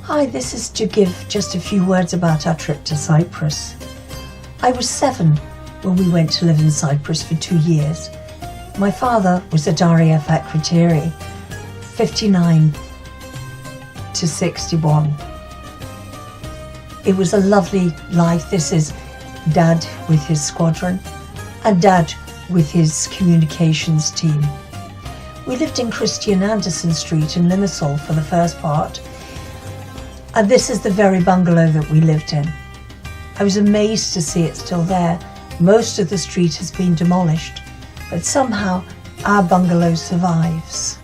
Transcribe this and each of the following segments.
Hi, this is to give just a few words about our trip to Cyprus. I was 7 when we went to live in Cyprus for 2 years. My father was at RAF Akrotiri, 59 to 61. It was a lovely life. This is Dad with his squadron and Dad with his communications team. We lived in Christian Anderson Street in Limassol for the first part, and this is the very bungalow that we lived in. I was amazed to see it still there. Most of the street has been demolished, but somehow our bungalow survives.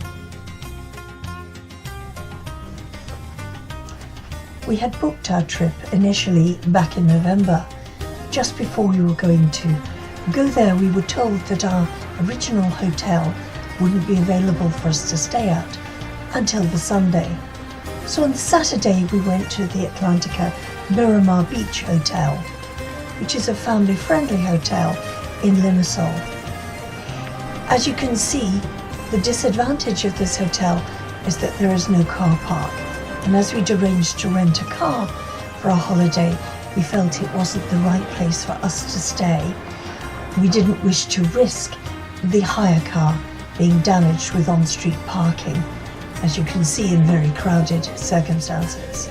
We had booked our trip initially back in November. Just before we were going to go there, we were told that our original hotel wouldn't be available for us to stay at until the Sunday. So on the Saturday we went to the Atlantica Miramar Beach Hotel, which is a family-friendly hotel in Limassol. As you can see, the disadvantage of this hotel is that there is no car park, and as we'd arranged to rent a car for our holiday, we felt it wasn't the right place for us to stay. We didn't wish to risk the hire car being damaged with on-street parking, as you can see, in very crowded circumstances.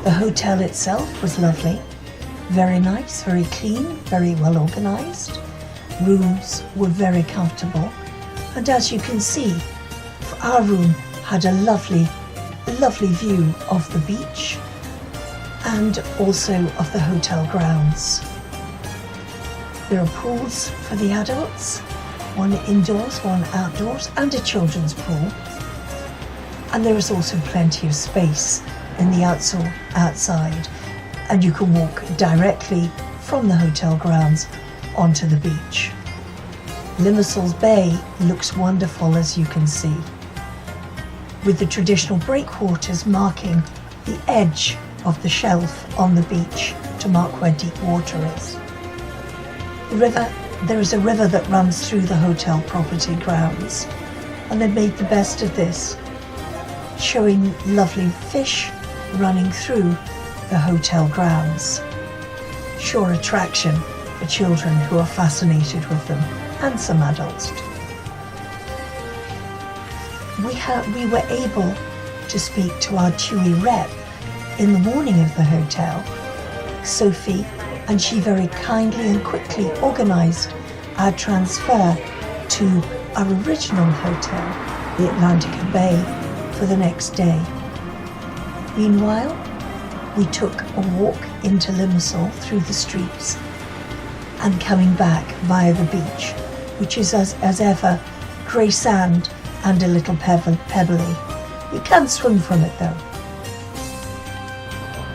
The hotel itself was lovely, very nice, very clean, very well organised. Rooms were very comfortable, and as you can see, our room had a lovely view of the beach and also of the hotel grounds. There are pools for the adults, one indoors, one outdoors, and a children's pool. And there is also plenty of space in the outside, and you can walk directly from the hotel grounds onto the beach. Limassol's Bay looks wonderful, as you can see, with the traditional breakwaters marking the edge of the shelf on the beach to mark where deep water is. There is a river that runs through the hotel property grounds, and they made the best of this, showing lovely fish running through the hotel grounds. Sure attraction for children who are fascinated with them, and some adults too. We were able to speak to our TUI rep in the morning of the hotel, Sophie, and she very kindly and quickly organised our transfer to our original hotel, the Atlantica Bay, for the next day. Meanwhile, we took a walk into Limassol through the streets and coming back via the beach, which is as ever grey sand and a little pebbly. You can swim from it though.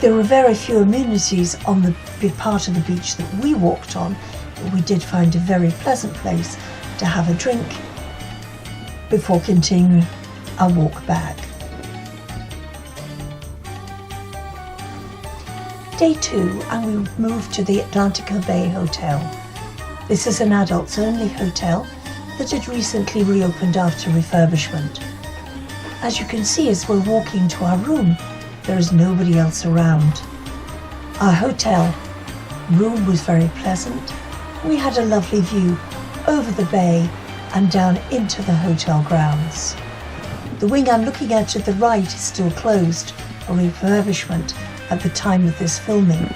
There were very few amenities on the part of the beach that we walked on, but we did find a very pleasant place to have a drink before continuing our walk back. Day 2, and we moved to the Atlantica Bay Hotel. This is an adults only hotel that had recently reopened after refurbishment. As you can see, as we're walking to our room, there is nobody else around. Our hotel room was very pleasant. We had a lovely view over the bay and down into the hotel grounds. The wing I'm looking at to the right is still closed for refurbishment at the time of this filming,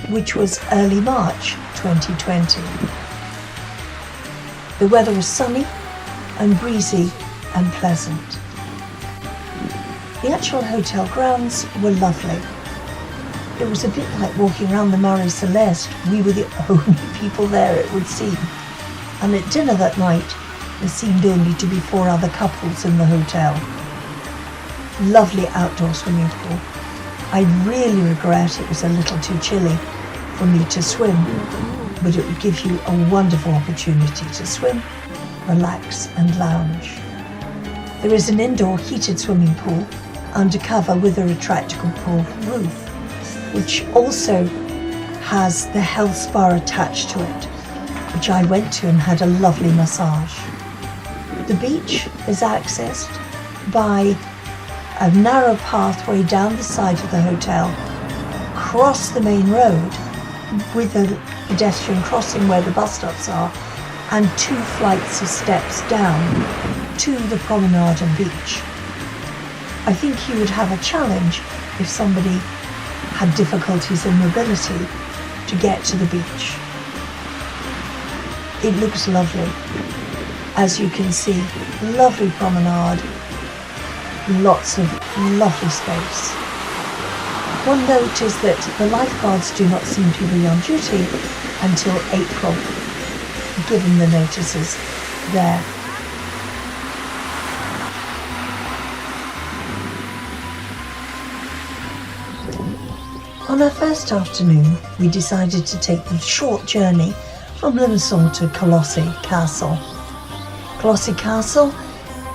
which was early March 2020. The weather was sunny and breezy and pleasant. The actual hotel grounds were lovely. It was a bit like walking around the Mare Celeste. We were the only people there, it would seem. And at dinner that night, there seemed only to be 4 other couples in the hotel. Lovely outdoor swimming pool. I really regret it was a little too chilly for me to swim, but it would give you a wonderful opportunity to swim, relax and lounge. There is an indoor heated swimming pool undercover with a retractable pool roof, which also has the health spa attached to it, which I went to and had a lovely massage. The beach is accessed by a narrow pathway down the side of the hotel, cross the main road with a pedestrian crossing where the bus stops are, and 2 flights of steps down to the promenade and beach. I think you would have a challenge if somebody had difficulties in mobility to get to the beach. It looks lovely. As you can see, lovely promenade, lots of lovely space. One note is that the lifeguards do not seem to be on duty until April, given the notices there. On our first afternoon, we decided to take the short journey from Limassol to Colossi Castle. Colossi Castle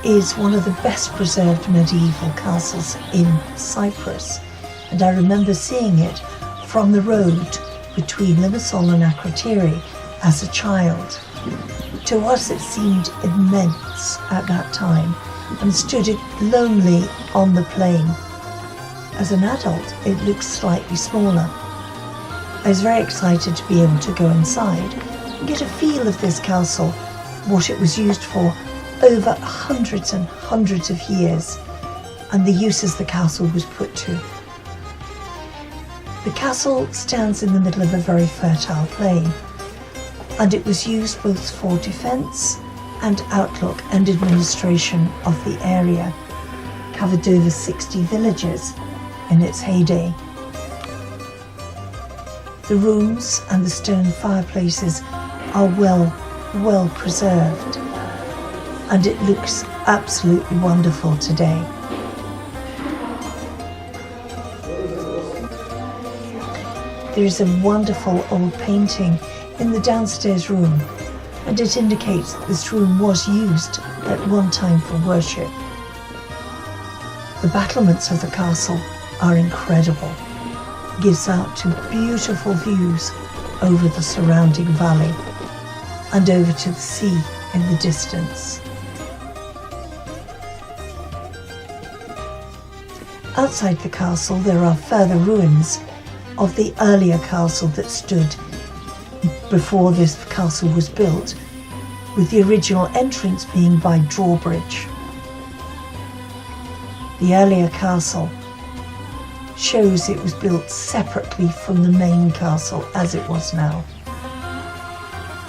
is one of the best preserved medieval castles in Cyprus, and I remember seeing it from the road between Limassol and Akrotiri as a child. To us it seemed immense at that time and stood lonely on the plain. As an adult, it looks slightly smaller. I was very excited to be able to go inside and get a feel of this castle, what it was used for over hundreds and hundreds of years, and the uses the castle was put to. The castle stands in the middle of a very fertile plain, and it was used both for defence and outlook and administration of the area. Covered over 60 villages in its heyday. The rooms and the stone fireplaces are well preserved, and it looks absolutely wonderful today. There is a wonderful old painting in the downstairs room, and it indicates that this room was used at one time for worship. The battlements of the castle are incredible. Gives out to beautiful views over the surrounding valley and over to the sea in the distance. Outside the castle there are further ruins of the earlier castle that stood before this castle was built, with the original entrance being by drawbridge. The earlier castle shows it was built separately from the main castle as it was now.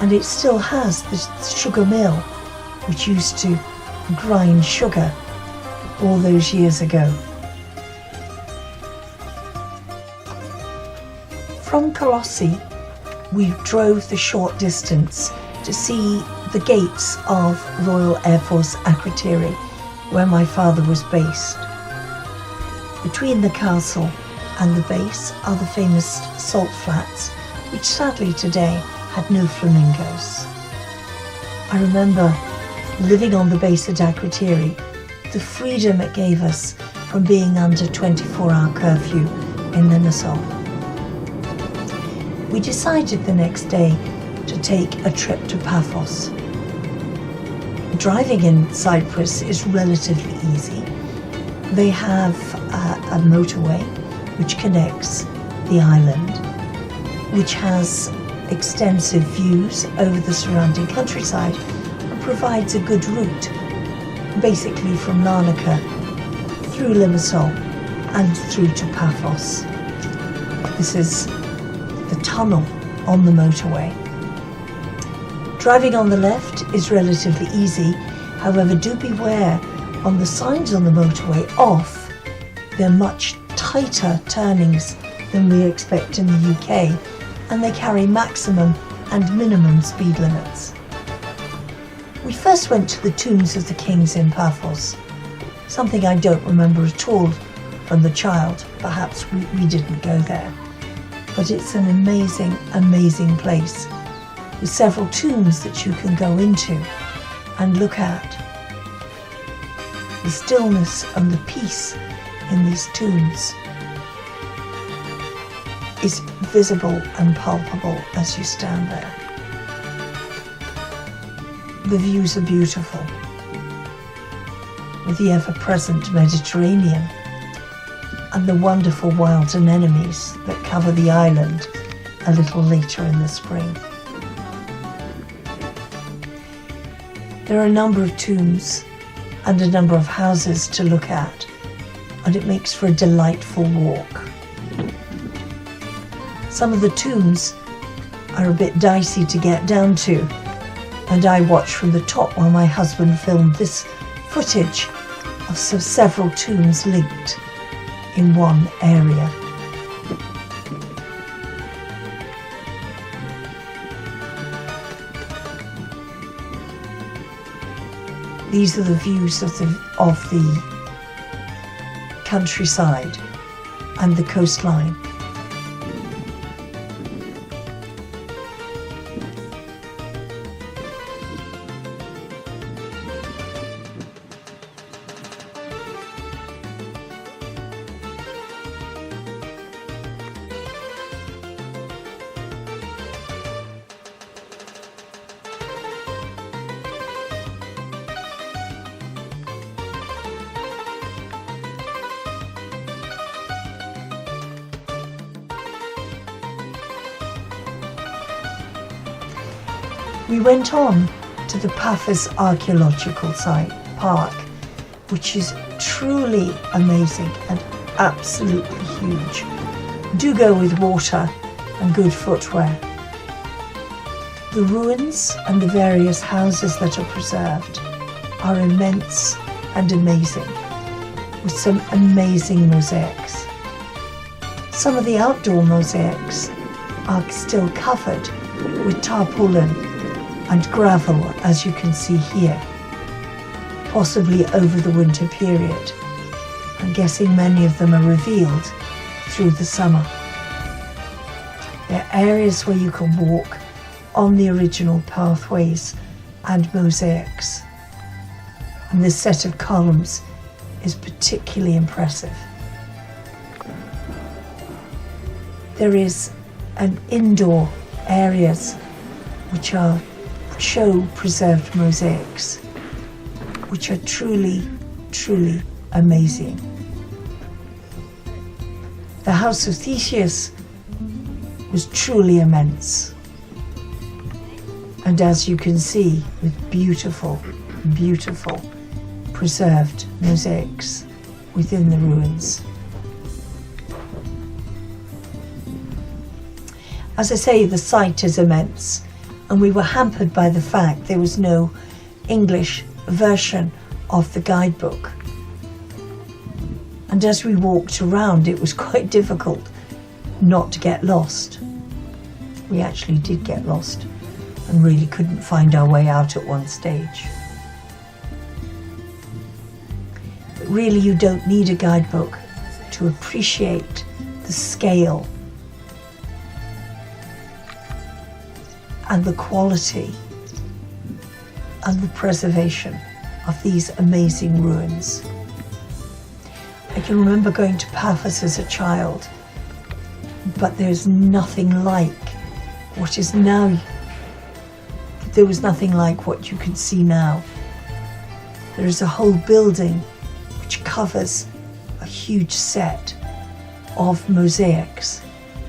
And it still has the sugar mill, which used to grind sugar all those years ago. From Colossi, we drove the short distance to see the gates of Royal Air Force Akrotiri, where my father was based. Between the castle and the base are the famous salt flats, which sadly today had no flamingos. I remember living on the base at Akrotiri, the freedom it gave us from being under 24-hour curfew in Limassol. We decided the next day to take a trip to Paphos. Driving in Cyprus is relatively easy. They have a motorway which connects the island, which has extensive views over the surrounding countryside and provides a good route, basically from Larnaca through Limassol and through to Paphos. This is the tunnel on the motorway. Driving on the left is relatively easy, however do beware on the signs on the motorway off. They're much tighter turnings than we expect in the UK, and they carry maximum and minimum speed limits. We first went to the tombs of the kings in Paphos, something I don't remember at all from the child. Perhaps we didn't go there. But it's an amazing, amazing place with several tombs that you can go into and look at. The stillness and the peace in these tombs is visible and palpable as you stand there. The views are beautiful. with the ever-present Mediterranean and the wonderful wild anemones that cover the island a little later in the spring. There are a number of tombs and a number of houses to look at, and it makes for a delightful walk. Some of the tombs are a bit dicey to get down to, and I watched from the top while my husband filmed this footage of several tombs linked in one area. These are the views of the countryside and the coastline. We went on to the Paphos Archaeological Park, which is truly amazing and absolutely huge. Do go with water and good footwear. The ruins and the various houses that are preserved are immense and amazing, with some amazing mosaics. Some of the outdoor mosaics are still covered with tarpaulin and gravel, as you can see here, possibly over the winter period. I'm guessing many of them are revealed through the summer. There are areas where you can walk on the original pathways and mosaics, and this set of columns is particularly impressive. There is an indoor areas which show preserved mosaics, which are truly, truly amazing. The house of Theseus was truly immense, and as you can see, with beautiful, beautiful preserved mosaics within the ruins. As I say, the site is immense, and we were hampered by the fact there was no English version of the guidebook. And as we walked around, it was quite difficult not to get lost. We actually did get lost and really couldn't find our way out at one stage. But really, you don't need a guidebook to appreciate the scale and the quality and the preservation of these amazing ruins. I can remember going to Paphos as a child, but there's nothing like what is now. There was nothing like what you can see now. There is a whole building which covers a huge set of mosaics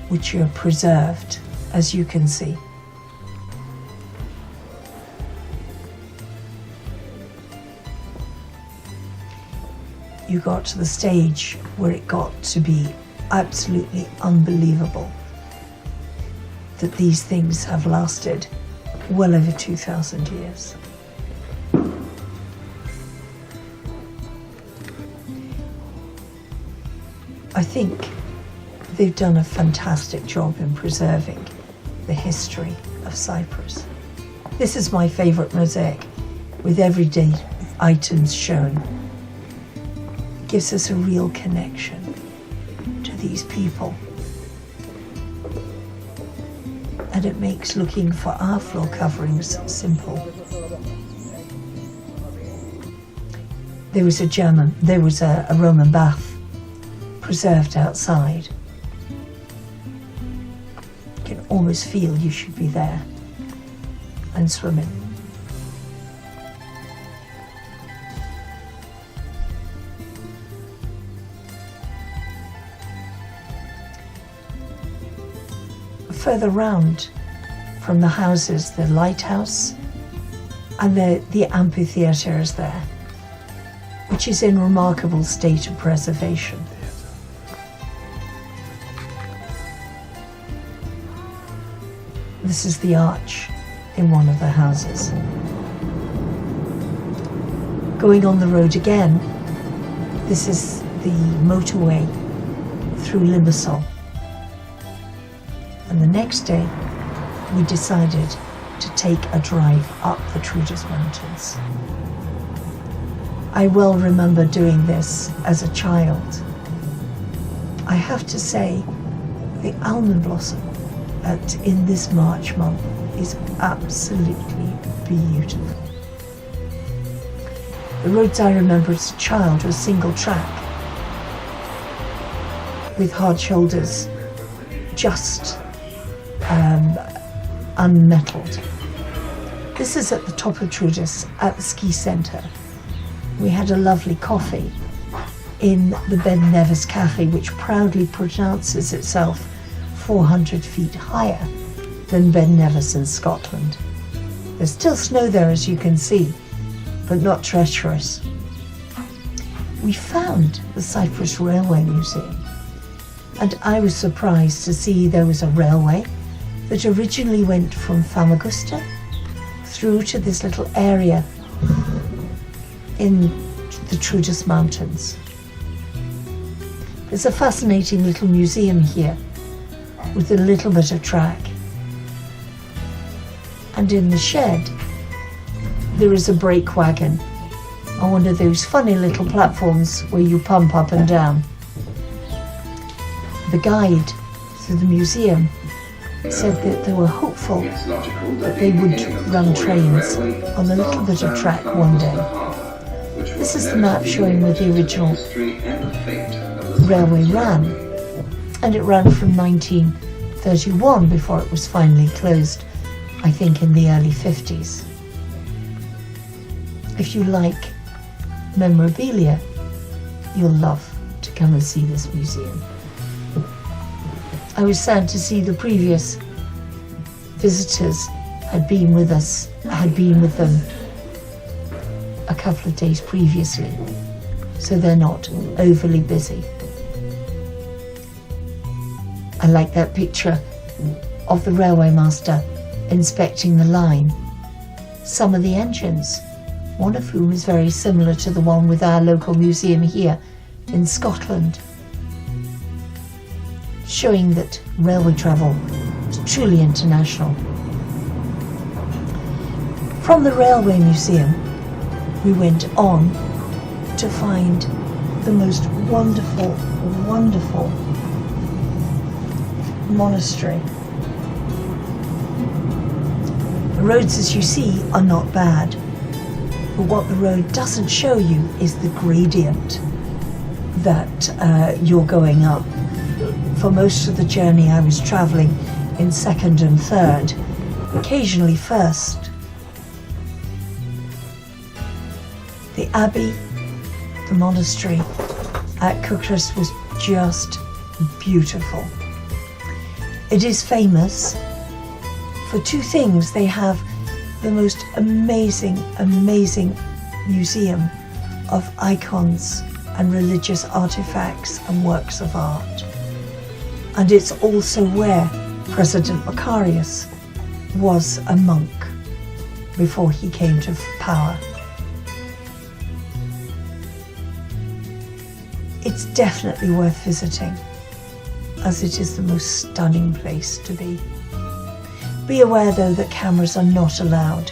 which are preserved, as you can see. You got to the stage where it got to be absolutely unbelievable that these things have lasted well over 2,000 years. I think they've done a fantastic job in preserving the history of Cyprus. This is my favourite mosaic, with everyday items shown. It gives us a real connection to these people. And it makes looking for our floor coverings simple. There was a Roman bath preserved outside. You can almost feel you should be there and swimming. further round from the houses, the lighthouse and the amphitheatre is there, which is in remarkable state of preservation. This is the arch in one of the houses. Going on the road again, this is the motorway through Limassol. And the next day, we decided to take a drive up the Troodos Mountains. I well remember doing this as a child. I have to say, the almond blossom in this March month is absolutely beautiful. The roads I remember as a child were single track, with hard shoulders, just unmetalled. This is at the top of Troodos, at the ski centre. We had a lovely coffee in the Ben Nevis Cafe, which proudly pronounces itself 400 feet higher than Ben Nevis in Scotland. There's still snow there, as you can see, but not treacherous. We found the Cyprus Railway Museum, and I was surprised to see there was a railway that originally went from Famagusta through to this little area in the Troodos Mountains. There's a fascinating little museum here with a little bit of track. And in the shed, there is a brake wagon on one of those funny little platforms where you pump up and down. The guide through the museum said that they were hopeful that they would run trains on a little bit of track one day. This is the map showing where the original railway ran, and it ran from 1931 before it was finally closed, I think in the early 50s. If you like memorabilia, you'll love to come and see this museum. I was sad to see the previous visitors had been with them a couple of days previously, so they're not overly busy. I like that picture of the railway master inspecting the line. Some of the engines, one of whom is very similar to the one with our local museum here in Scotland, showing that railway travel is truly international. From the Railway Museum, we went on to find the most wonderful, wonderful monastery. The roads, as you see, are not bad, but what the road doesn't show you is the gradient that you're going up. For most of the journey I was travelling in second and third, occasionally first. The abbey, the monastery at Cyprus was just beautiful. It is famous for two things. They have the most amazing, amazing museum of icons and religious artifacts and works of art. And it's also where President Macarius was a monk before he came to power. It's definitely worth visiting, as it is the most stunning place to be. Be aware though that cameras are not allowed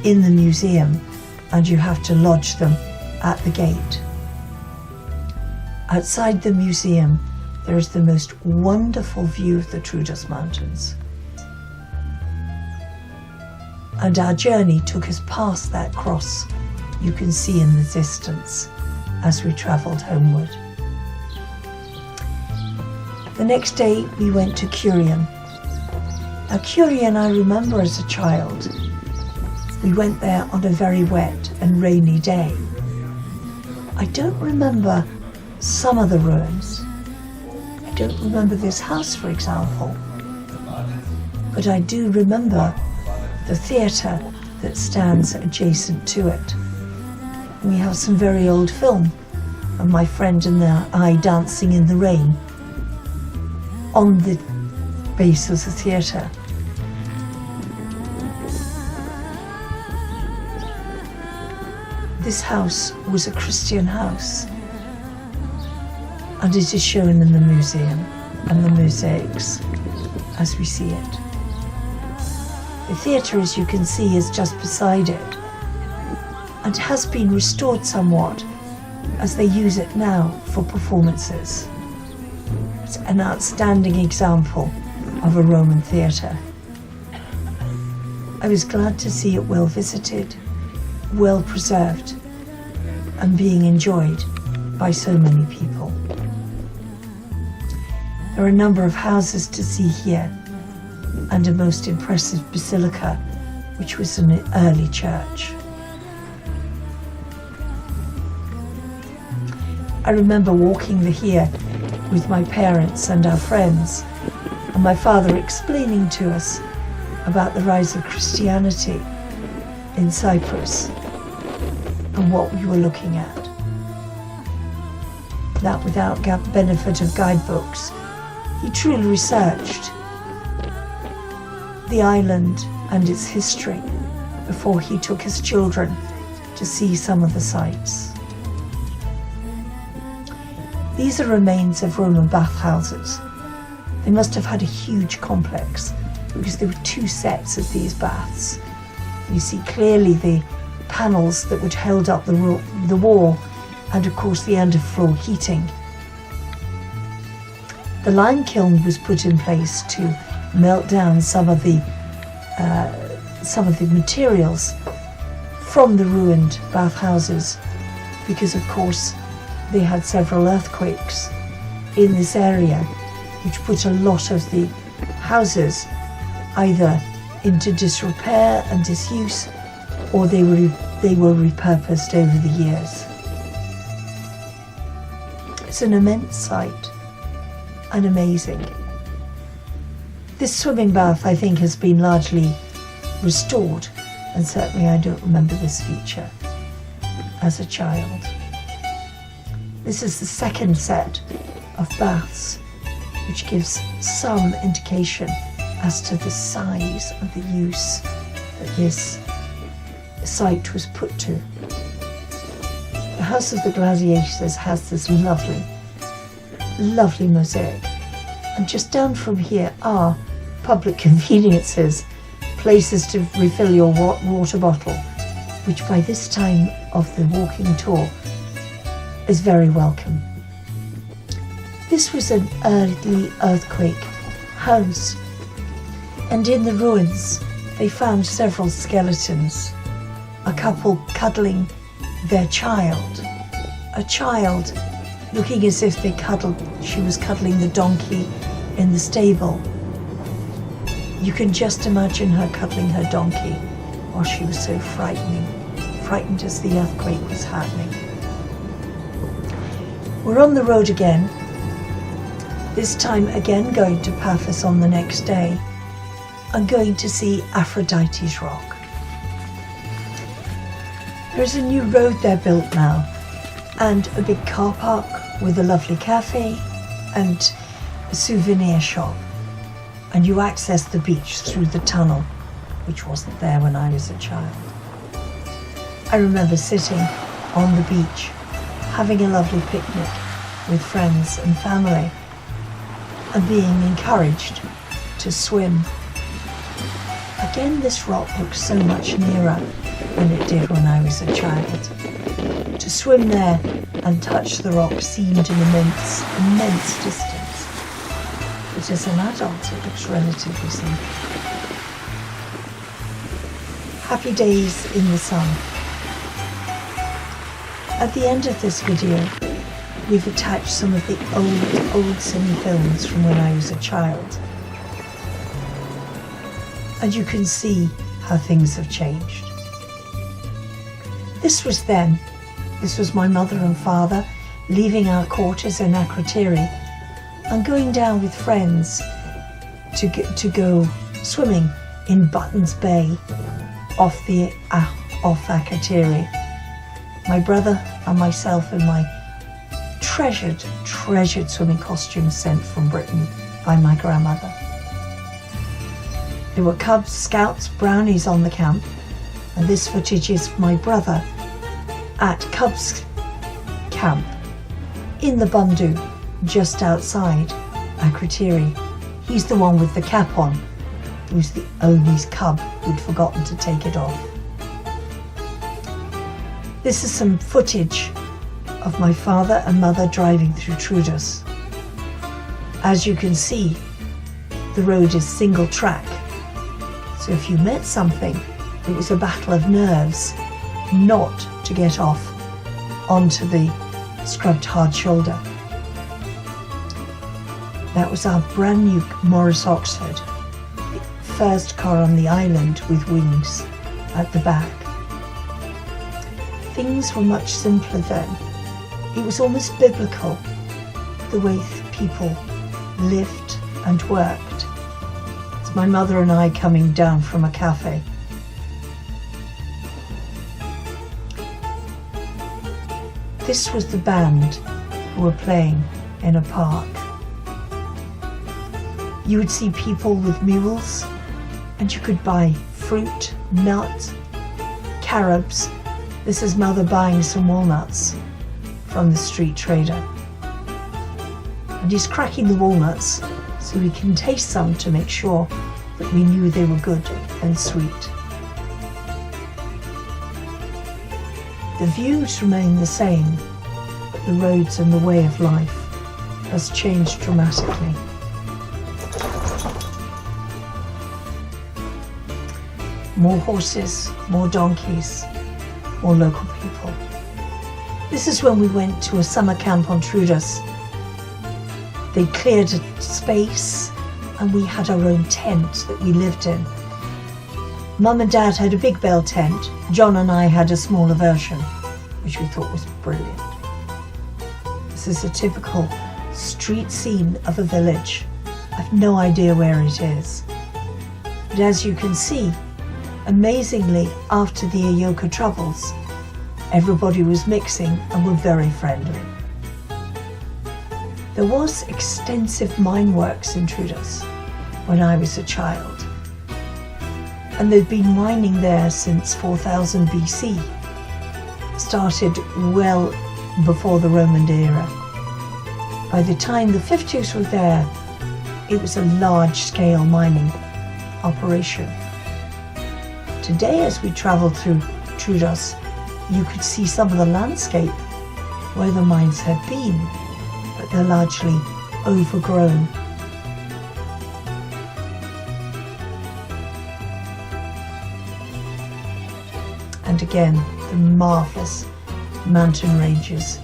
in the museum and you have to lodge them at the gate. Outside the museum, there is the most wonderful view of the Troodos Mountains. And our journey took us past that cross you can see in the distance as we travelled homeward. The next day we went to Curian. Now Curian I remember as a child. We went there on a very wet and rainy day. I don't remember some of the ruins. I don't remember this house, for example. but I do remember the theatre that stands adjacent to it. We have some very old film of my friend and I dancing in the rain on the base of the theatre. This house was a Christian house, and it is shown in the museum and the mosaics as we see it. The theatre, as you can see, is just beside it and has been restored somewhat as they use it now for performances. It's an outstanding example of a Roman theatre. I was glad to see it well visited, well preserved, and being enjoyed by so many people. There are a number of houses to see here and a most impressive basilica, which was an early church. I remember walking here with my parents and our friends, and my father explaining to us about the rise of Christianity in Cyprus and what we were looking at. That without benefit of guidebooks, he truly researched the island and its history before he took his children to see some of the sights. These are remains of Roman bathhouses. They must have had a huge complex because there were two sets of these baths. You see clearly the panels that would hold up the wall and of course the underfloor heating. The lime kiln was put in place to melt down some of the materials from the ruined bathhouses, because of course they had several earthquakes in this area which put a lot of the houses either into disrepair and disuse, or they were repurposed over the years. It's an immense sight and amazing. This swimming bath, I think, has been largely restored, and certainly I don't remember this feature as a child. This is the second set of baths, which gives some indication as to the size of the use that this site was put to. The House of the Gladiators has this lovely, lovely mosaic, and just down from here are public conveniences, places to refill your water bottle, which by this time of the walking tour is very welcome. This was an early earthquake house, and in the ruins they found several skeletons, a couple cuddling their child, a child looking as if she was cuddling the donkey in the stable. You can just imagine her cuddling her donkey while she was so frightened as the earthquake was happening. We're on the road again, this time again going to Paphos on the next day and going to see Aphrodite's Rock. There's a new road there built now, and a big car park with a lovely cafe and a souvenir shop, and you access the beach through the tunnel, which wasn't there when I was a child. I remember sitting on the beach, having a lovely picnic with friends and family, and being encouraged to swim. Again, this rock looks so much nearer than it did when I was a child. To swim there and touch the rock seemed an immense distance. But as an adult, it looks relatively simple. Happy days in the sun. At the end of this video, we've attached some of the old cine films from when I was a child. And you can see how things have changed. This was then. This was my mother and father leaving our quarters in Akrotiri and going down with friends to go swimming in Buttons Bay off Akrotiri. My brother and myself in my treasured swimming costumes sent from Britain by my grandmother. There were Cubs, Scouts, Brownies on the camp, and this footage is my brother at Cubs camp in the Bundu just outside Akrotiri. He's the one with the cap on, who's the only Cub who'd forgotten to take it off. This is some footage of my father and mother driving through Troodos. As you can see, the road is single track, so if you met something, it was a battle of nerves not to get off onto the scrubbed hard shoulder. That was our brand new Morris Oxford, the first car on the island with wings at the back. Things were much simpler then. It was almost biblical, the way people lived and worked. It's my mother and I coming down from a cafe. This was the band who were playing in a park. You would see people with mules, and you could buy fruit, nuts, carobs. This is mother buying some walnuts from the street trader. And he's cracking the walnuts so we can taste some to make sure that we knew they were good and sweet. The views remain the same, but the roads and the way of life has changed dramatically. More horses, more donkeys, more local people. This is when we went to a summer camp on Troodos. They cleared a space and we had our own tent that we lived in. Mum and Dad had a big bell tent. John and I had a smaller version, which we thought was brilliant. This is a typical street scene of a village. I've no idea where it is. But as you can see, amazingly, after the Ayoka troubles, everybody was mixing and were very friendly. There was extensive mine works in Troodos when I was a child, and they'd been mining there since 4000 BC, started well before the Roman era. By the time the 50s were there, it was a large-scale mining operation. Today, as we traveled through Troodos, you could see some of the landscape where the mines had been, but they're largely overgrown. And again, the marvellous mountain ranges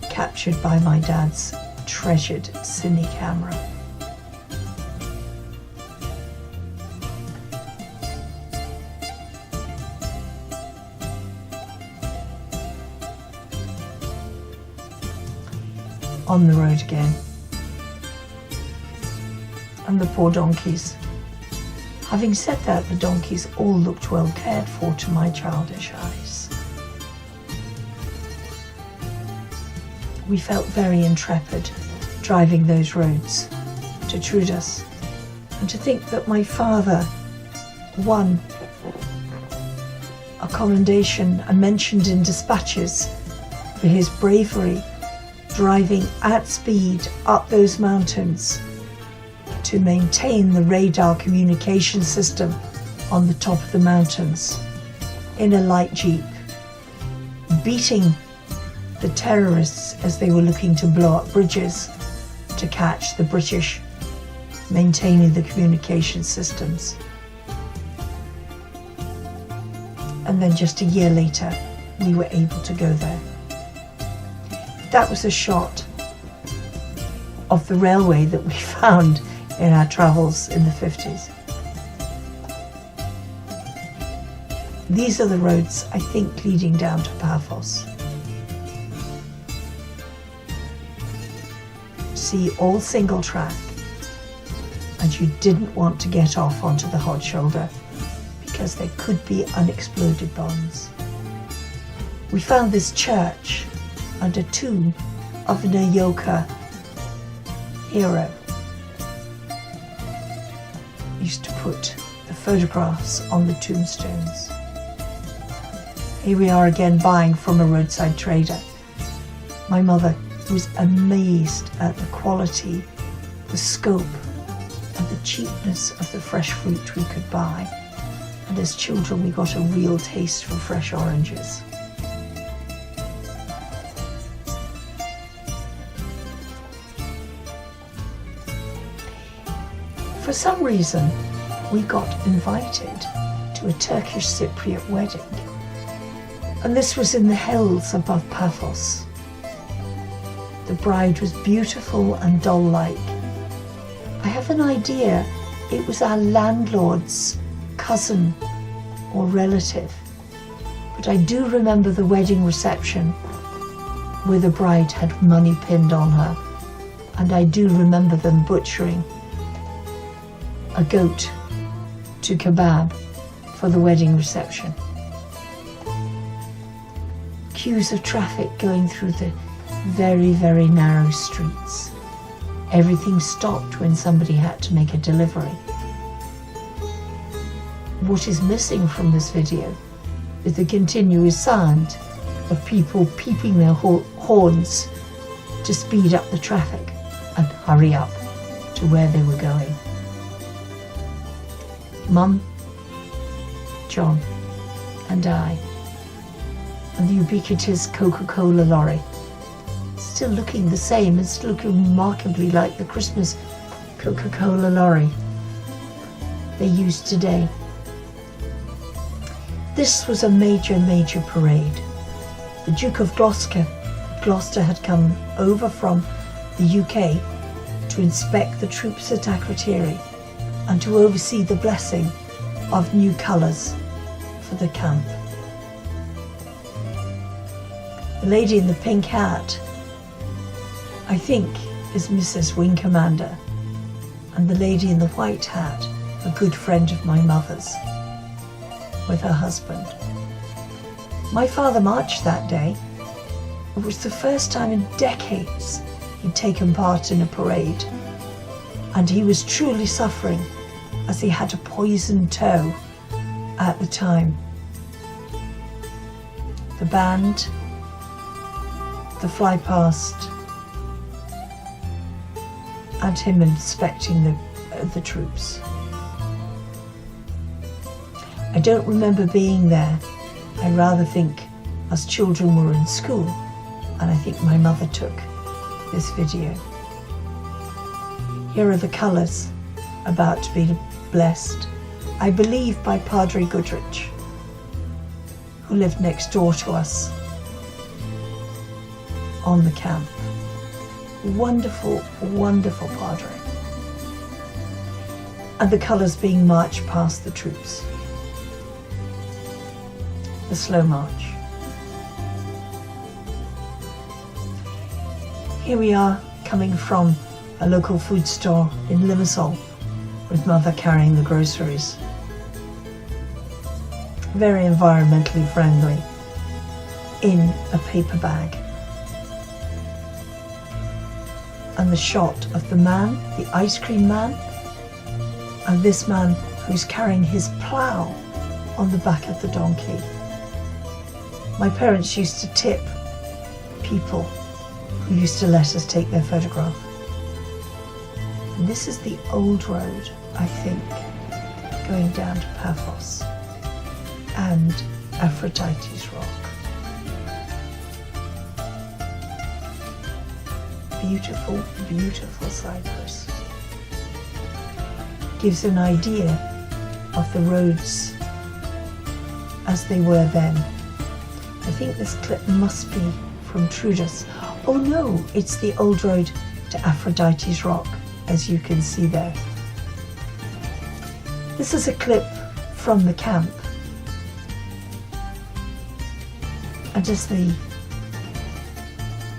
captured by my dad's treasured cine camera. On the road again, and the poor donkeys. Having said that, the donkeys all looked well cared for to my childish eyes. We felt very intrepid driving those roads to Troodos, and to think that my father won a commendation and mentioned in dispatches for his bravery driving at speed up those mountains to maintain the radar communication system on the top of the mountains in a light jeep, beating the terrorists as they were looking to blow up bridges to catch the British maintaining the communication systems. And then just a year later, we were able to go there. That was a shot of the railway that we found in our travels in the 50s. These are the roads, I think, leading down to Paphos. See, all single track. and you didn't want to get off onto the hot shoulder because there could be unexploded bombs. We found this church and a tomb of an Ayoka hero. Used to put the photographs on the tombstones. Here we are again buying from a roadside trader. My mother was amazed at the quality, the scope and the cheapness of the fresh fruit we could buy. And as children we got a real taste for fresh oranges. For some reason, we got invited to a Turkish Cypriot wedding, and this was in the hills above Paphos. The bride was beautiful and doll-like. I have an idea it was our landlord's cousin or relative, but I do remember the wedding reception where the bride had money pinned on her, and I do remember them butchering a goat to kebab for the wedding reception. Queues of traffic going through the very, very narrow streets. Everything stopped when somebody had to make a delivery. What is missing from this video is the continuous sound of people peeping their horns to speed up the traffic and hurry up to where they were going. Mum, John, and I, and the ubiquitous Coca-Cola lorry, still looking the same and still looking remarkably like the Christmas Coca-Cola lorry they used today. This was a major parade. The Duke of Gloucester had come over from the UK to inspect the troops at Akrotiri and to oversee the blessing of new colours for the camp. The lady in the pink hat, I think, is Mrs. Wing Commander, and the lady in the white hat, a good friend of my mother's, with her husband. My father marched that day. It was the first time in decades he'd taken part in a parade, and he was truly suffering as he had a poisoned toe at the time. The band, the fly past, and him inspecting the troops. I don't remember being there. I rather think us children were in school, and I think my mother took this video. Here are the colours about to be blessed, I believe by Padre Goodrich, who lived next door to us on the camp. Wonderful, wonderful Padre. And the colours being marched past the troops. The slow march. Here we are coming from a local food store in Limassol with mother carrying the groceries. Very environmentally friendly in a paper bag. And the shot of the man, the ice cream man, and this man who's carrying his plough on the back of the donkey. My parents used to tip people who used to let us take their photograph. And this is the old road, I think, going down to Paphos and Aphrodite's Rock. Beautiful, beautiful Cyprus. Gives an idea of the roads as they were then. I think this clip must be from Trudus. Oh no, it's the old road to Aphrodite's Rock, as you can see there. This is a clip from the camp. And as the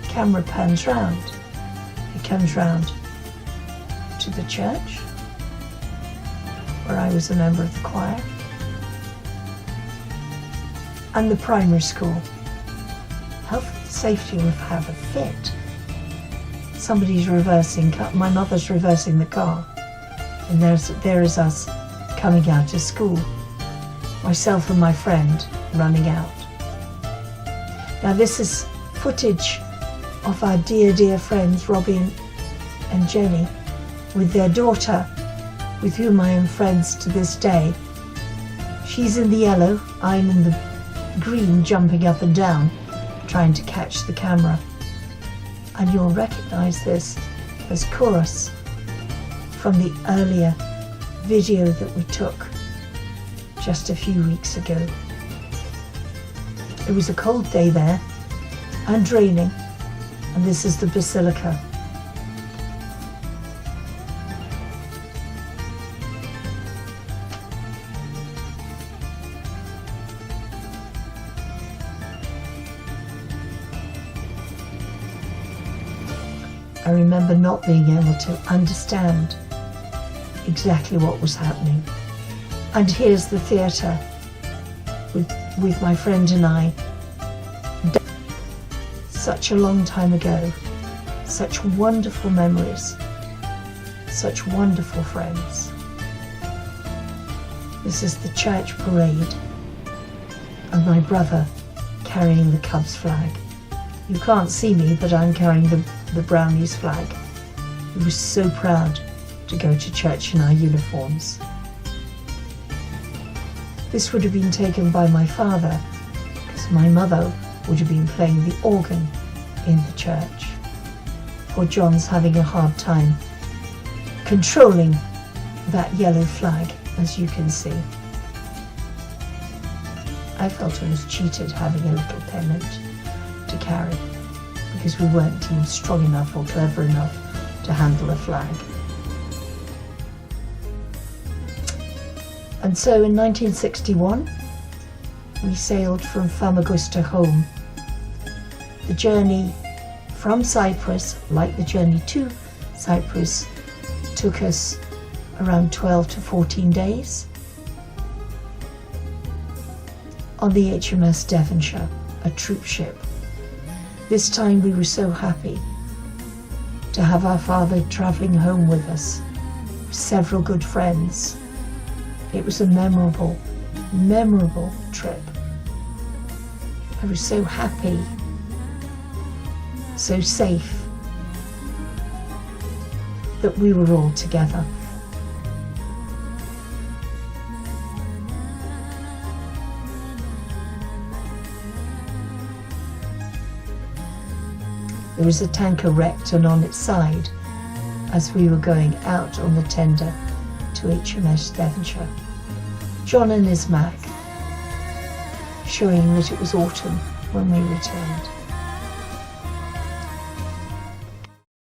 camera pans round, it comes round to the church where I was a member of the choir, and the primary school. Health and safety will have a fit. Somebody's reversing, my mother's reversing the car, and there is us coming out of school, myself and my friend running out. Now this is footage of our dear friends Robbie and Jenny with their daughter, with whom I am friends to this day. She's in the yellow, I'm in the green, jumping up and down, trying to catch the camera. And you'll recognize this as chorus from the earlier video that we took just a few weeks ago. It was a cold day there and raining, and this is the Basilica. I remember not being able to understand exactly what was happening. And here's the theatre with my friend and I. Such a long time ago, such wonderful memories, such wonderful friends. This is the church parade and my brother carrying the Cubs flag. You can't see me, but I'm carrying the Brownies flag. We were so proud to go to church in our uniforms. This would have been taken by my father, because my mother would have been playing the organ in the church. Poor John's having a hard time controlling that yellow flag, as you can see. I felt I was cheated having a little pennant to carry, because we weren't deemed strong enough or clever enough to handle a flag. And so in 1961, we sailed from Famagusta home. The journey from Cyprus, like the journey to Cyprus, took us around 12 to 14 days on the HMS Devonshire, a troop ship. This time we were so happy to have our father travelling home with us, several good friends. It was a memorable trip. I was so happy, so safe, that we were all together. There was a tanker wrecked and on its side as we were going out on the tender to HMS Devonshire. John and his Mac, showing that it was autumn when we returned.